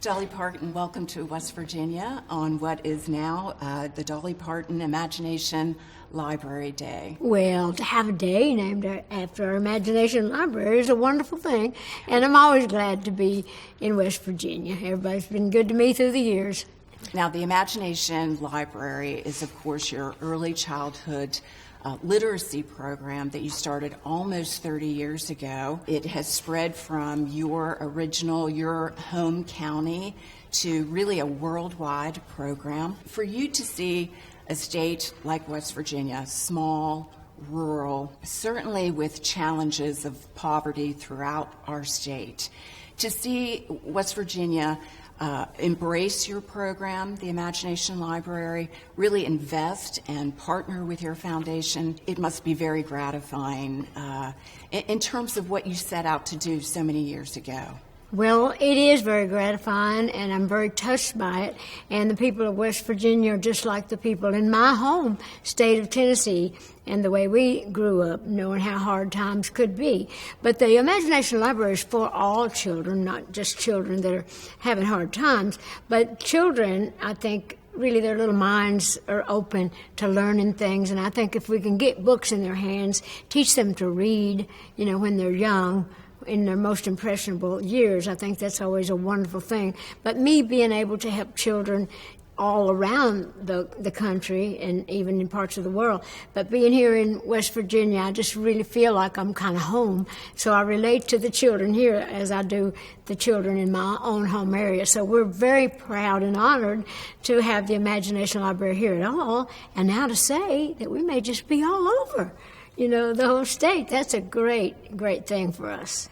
Dolly Parton, welcome to West Virginia on what is now the Dolly Parton Imagination Library Day. Well, to have a day named after our Imagination Library is a wonderful thing, and I'm always glad to be in West Virginia. Everybody's been good to me through the years. Now, the Imagination Library is, of course, your early childhood literacy program that you started almost 30 years ago. It has spread from your home county to really a worldwide program. For you to see a state like West Virginia, small, rural, certainly with challenges of poverty throughout our state, to see West Virginia embrace your program, the Imagination Library, really invest and partner with your foundation, it must be very gratifying in terms of what you set out to do so many years ago. Well, it is very gratifying, and I'm very touched by it. And the people of West Virginia are just like the people in my home state of Tennessee and the way we grew up, knowing how hard times could be. But the Imagination Library is for all children, not just children that are having hard times, but children, I think, really their little minds are open to learning things. And I think if we can get books in their hands, teach them to read, when they're young, in their most impressionable years, I think that's always a wonderful thing. But me being able to help children all around the country and even in parts of the world, but being here in West Virginia, I just really feel like I'm kind of home. So I relate to the children here as I do the children in my own home area. So we're very proud and honored to have the Imagination Library here at all, and now to say that we may just be all over, the whole state. That's a great, great thing for us.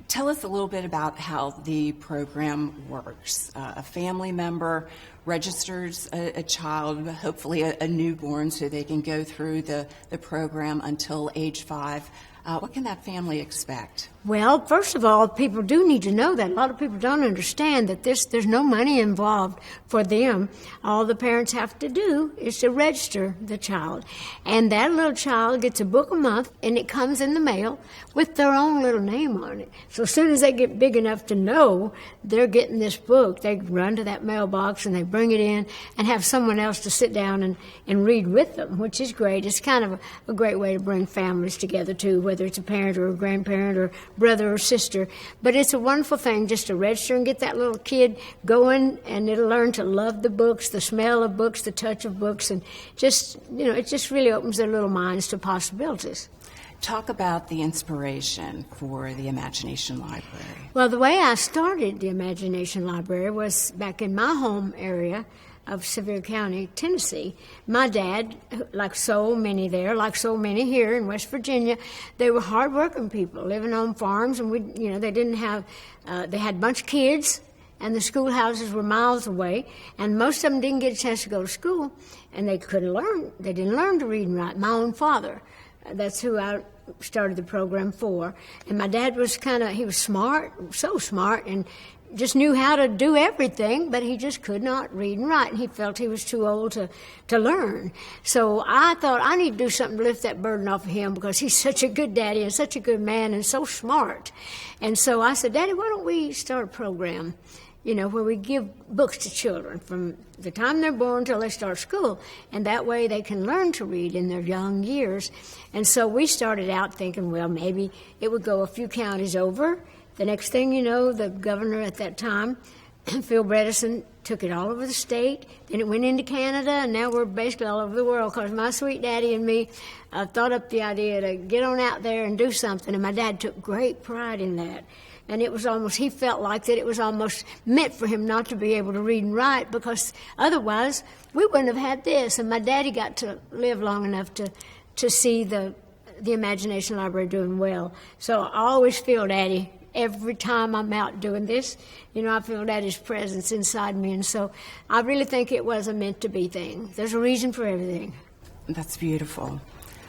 Tell us a little bit about how the program works. A family member registers a child, hopefully a newborn, so they can go through the program until age 5. What can that family expect? Well, first of all, people do need to know that. A lot of people don't understand that there's no money involved for them. All the parents have to do is to register the child. And that little child gets a book a month, and it comes in the mail with their own little name on it. So as soon as they get big enough to know they're getting this book, they run to that mailbox and they bring it in and have someone else to sit down and read with them, which is great. It's kind of a great way to bring families together, too, whether it's a parent or a grandparent or brother or sister. But it's a wonderful thing just to register and get that little kid going, and it'll learn to love the books, the smell of books, the touch of books, and just, it just really opens their little minds to possibilities. Talk about the inspiration for the Imagination Library. Well, the way I started the Imagination Library was back in my home area of Sevier County, Tennessee. My dad, like so many there, like so many here in West Virginia, they were hard-working people living on farms, and they didn't have, they had a bunch of kids, and the schoolhouses were miles away, and most of them didn't get a chance to go to school, and they couldn't learn. They didn't learn to read and write. My own father, that's who I started the program for. And my dad was he was smart, so smart, and just knew how to do everything, but he just could not read and write, and he felt he was too old to learn. So I thought I need to do something to lift that burden off of him, because he's such a good daddy and such a good man and so smart. And so I said, Daddy, why don't we start a program, where we give books to children from the time they're born till they start school, and that way they can learn to read in their young years. And so we started out thinking, well, maybe it would go a few counties over. The next thing you know, the governor at that time, Phil Bredesen, took it all over the state. Then it went into Canada, and now we're basically all over the world, because my sweet daddy and me thought up the idea to get on out there and do something, and my dad took great pride in that. And it was he felt like that it was almost meant for him not to be able to read and write, because otherwise we wouldn't have had this. And my daddy got to live long enough to see the Imagination Library doing well. So I always feel Daddy. Every time I'm out doing this, I feel Daddy's presence inside me. And so I really think it was a meant-to-be thing. There's a reason for everything. That's beautiful.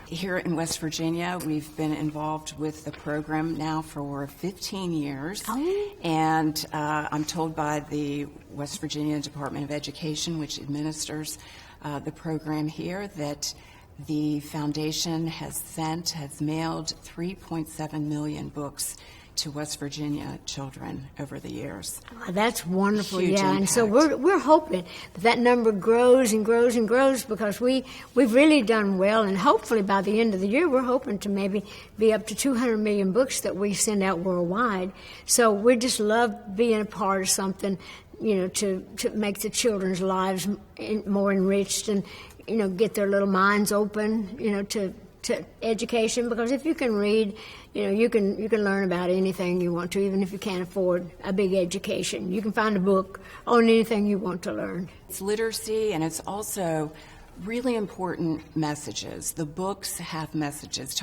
Here in West Virginia, we've been involved with the program now for 15 years. Oh. And I'm told by the West Virginia Department of Education, which administers the program here, that the foundation has mailed 3.7 million books to West Virginia children over the years. Oh, that's wonderful, Huge yeah. impact. And so we're hoping that number grows and grows and grows, because we've really done well, and hopefully by the end of the year we're hoping to maybe be up to 200 million books that we send out worldwide. So we just love being a part of something, to make the children's lives more enriched, and get their little minds open, to education, because if you can read, you can learn about anything you want to, even if you can't afford a big education. You can find a book on anything you want to learn. It's literacy, and it's also really important messages. The books have messages.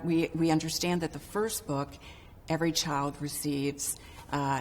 We understand that the first book every child receives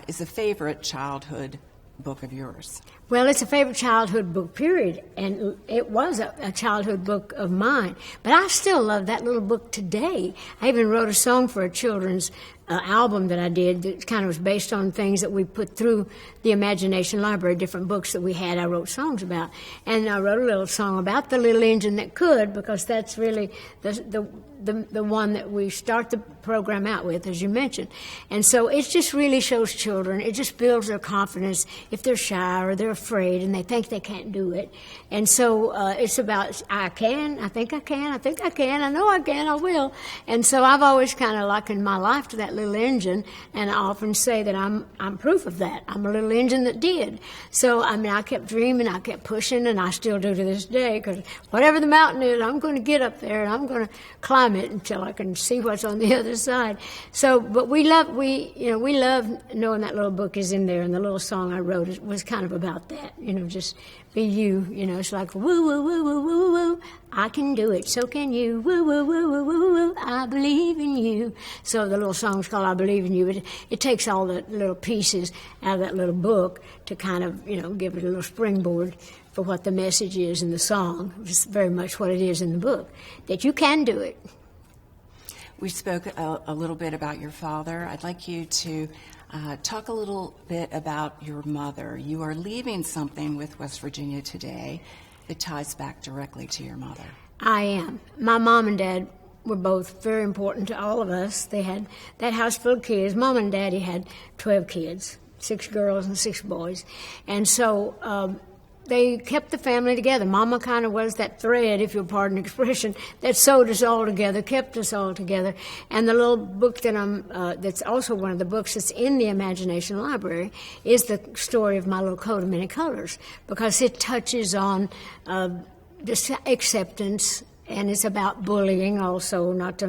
is a favorite childhood book of yours. Well, it's a favorite childhood book, period, and it was a childhood book of mine. But I still love that little book today. I even wrote a song for a children's album that I did that kind of was based on things that we put through the Imagination Library, different books that we had I wrote songs about. And I wrote a little song about the little engine that could, because that's really the one that we start the program out with, as you mentioned. And so it just really shows children, it just builds their confidence if they're shy or they're afraid and they think they can't do it. And so it's about, I can, I think I can, I think I can, I know I can, I will. And so I've always kind of likened my life to that little engine, and I often say that I'm proof of that. I'm a little engine that did. So, I kept dreaming, I kept pushing, and I still do to this day, because whatever the mountain is, I'm going to get up there and I'm going to climb it until I can see what's on the other side. So, but we love knowing that little book is in there, and the little song I wrote was kind of about that, just be you, it's like woo, woo, woo, woo, woo, woo, I can do it, so can you, woo, woo, woo, woo, woo, woo, I believe in you. So the little song's called I Believe in You, but it takes all the little pieces out of that little book to kind of, give it a little springboard for what the message is in the song, which is very much what it is in the book, that you can do it. We spoke a little bit about your father. I'd like you to talk a little bit about your mother. You are leaving something with West Virginia today that ties back directly to your mother. I am. My mom and dad were both very important to all of us. They had that house full of kids. Mom and Daddy had 12 kids, 6 girls and 6 boys. And so they kept the family together. Mama kind of was that thread, if you'll pardon the expression, that sewed us all together, kept us all together. And the little book that that's also one of the books that's in the Imagination Library is the story of my little coat of many colors, because it touches on acceptance, and it's about bullying also, not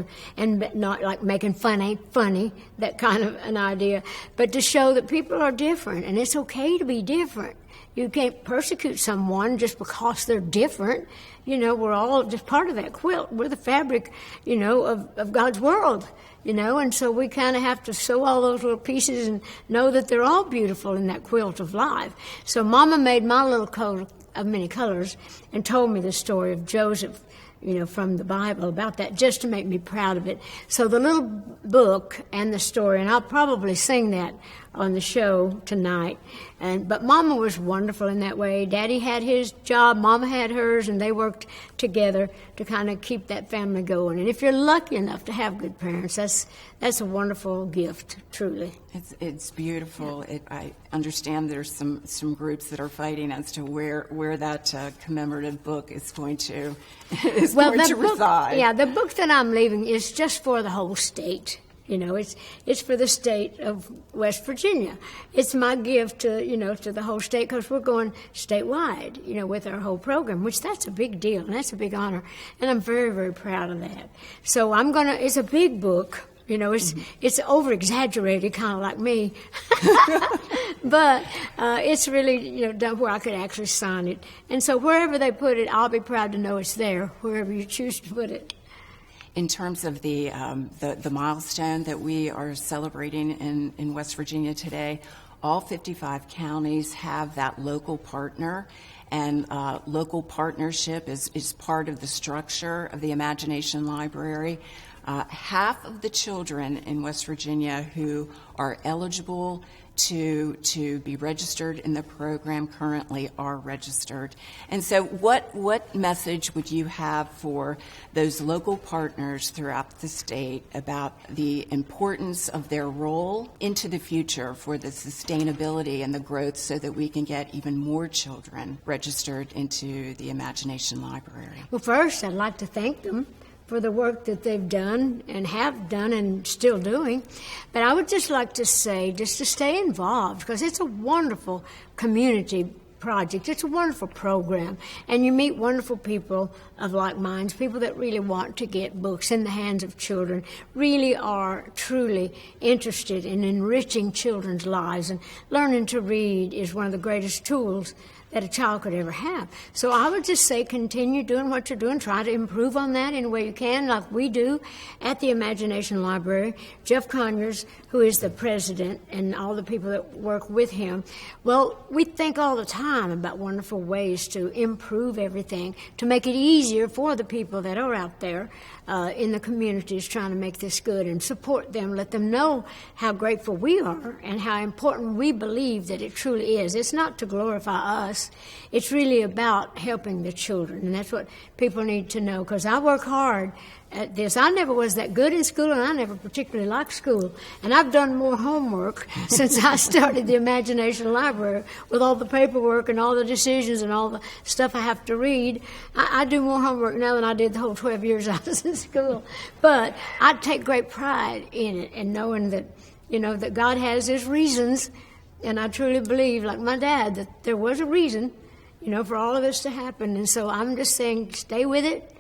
like making fun ain't funny, that kind of an idea, but to show that people are different, and it's okay to be different. You can't persecute someone just because they're different. We're all just part of that quilt. We're the fabric, of God's world, and so we kind of have to sew all those little pieces and know that they're all beautiful in that quilt of life. So Mama made my little coat of many colors and told me the story of Joseph, from the Bible about that, just to make me proud of it. So the little book and the story, and I'll probably sing that on the show tonight. But Mama was wonderful in that way. Daddy had his job, Mama had hers, and they worked together to kind of keep that family going. And if you're lucky enough to have good parents, that's a wonderful gift, truly. It's beautiful. Yeah. I understand there's some groups that are fighting as to where that commemorative book is going to reside. Yeah, the book that I'm leaving is just for the whole state. It's for the state of West Virginia. It's my gift to the whole state, because we're going statewide, with our whole program, which that's a big deal and that's a big honor, and I'm very, very proud of that. So it's a big book. It's over exaggerated, kind of like me, but it's really done where I could actually sign it. And so wherever they put it, I'll be proud to know it's there, wherever you choose to put it. In terms of the milestone that we are celebrating in West Virginia today, all 55 counties have that local partner, and local partnership is part of the structure of the Imagination Library. Half of the children in West Virginia who are eligible to be registered in the program, currently are registered. And so what message would you have for those local partners throughout the state about the importance of their role into the future for the sustainability and the growth so that we can get even more children registered into the Imagination Library? Well, first, I'd like to thank them for the work that they've done and have done and still doing. But I would just like to say, just to stay involved, because it's a wonderful community project. It's a wonderful program. And you meet wonderful people of like minds, people that really want to get books in the hands of children, really are truly interested in enriching children's lives. And learning to read is one of the greatest tools that a child could ever have. So I would just say continue doing what you're doing. Try to improve on that any way you can, like we do at the Imagination Library. Jeff Conyers, who is the president, and all the people that work with him, well, we think all the time about wonderful ways to improve everything, to make it easier for the people that are out there in the communities trying to make this good, and support them, let them know how grateful we are and how important we believe that it truly is. It's not to glorify us. It's really about helping the children, and that's what people need to know, because I work hard at this. I never was that good in school, and I never particularly liked school. And I've done more homework since I started the Imagination Library, with all the paperwork and all the decisions and all the stuff I have to read. I do more homework now than I did the whole 12 years I was in school. But I take great pride in it, and knowing that, you know, that God has His reasons. And I truly believe, like my dad, that there was a reason, you know, for all of this to happen. And so I'm just saying, stay with it.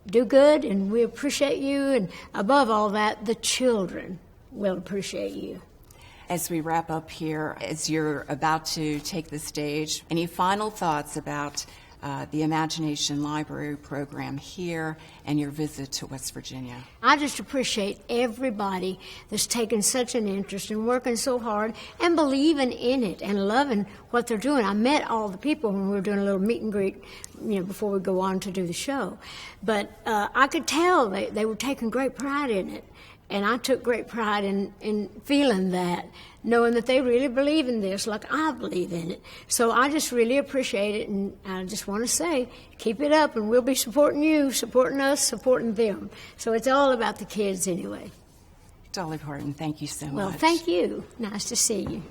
Do good, and we appreciate you, and above all that, the children will appreciate you. As we wrap up here, as you're about to take the stage, any final thoughts about the Imagination Library program here and your visit to West Virginia? I just appreciate everybody that's taken such an interest and working so hard and believing in it and loving what they're doing. I met all the people when we were doing a little meet and greet, you know, before we go on to do the show. But I could tell they were taking great pride in it. And I took great pride in feeling that, knowing that they really believe in this like I believe in it. So I just really appreciate it, and I just want to say, keep it up, and we'll be supporting you, supporting us, supporting them. So it's all about the kids anyway. Dolly Parton, thank you so much. Well, thank you. Nice to see you.